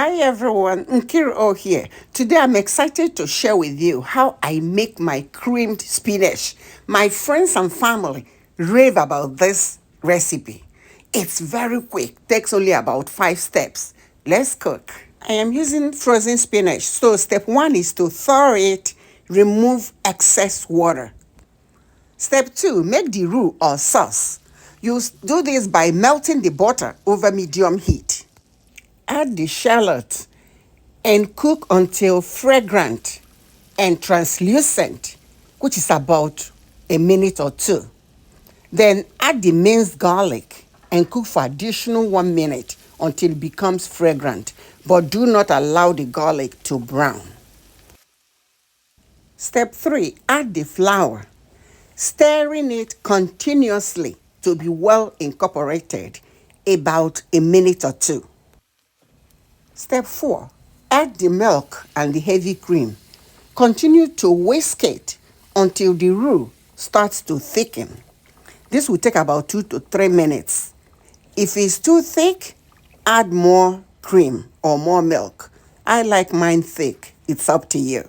Hi everyone, Nkiru here. Today I'm excited to share with you how I make my creamed spinach. My friends and family rave about this recipe. It's very quick, takes only about 5 steps. Let's cook. I am using frozen spinach. So step 1 is to thaw it, remove excess water. Step 2, make the roux or sauce. You do this by melting the butter over medium heat. Add the shallot and cook until fragrant and translucent, which is about a minute or two. Then add the minced garlic and cook for additional 1 minute until it becomes fragrant, but do not allow the garlic to brown. Step 3, add the flour, stirring it continuously to be well incorporated about a minute or two. Step 4, add the milk and the heavy cream. Continue to whisk it until the roux starts to thicken. This will take about 2 to 3 minutes. If it's too thick, add more cream or more milk. I like mine thick. It's up to you.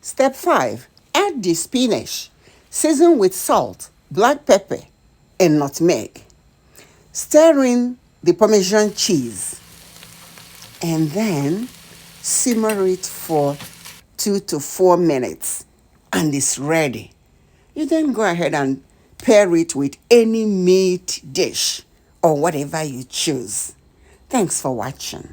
Step 5, add the spinach. Season with salt, black pepper, and nutmeg. Stir in the Parmesan cheese and then simmer it for 2 to 4 minutes and it's ready. You then go ahead and pair it with any meat dish or whatever you choose. Thanks for watching.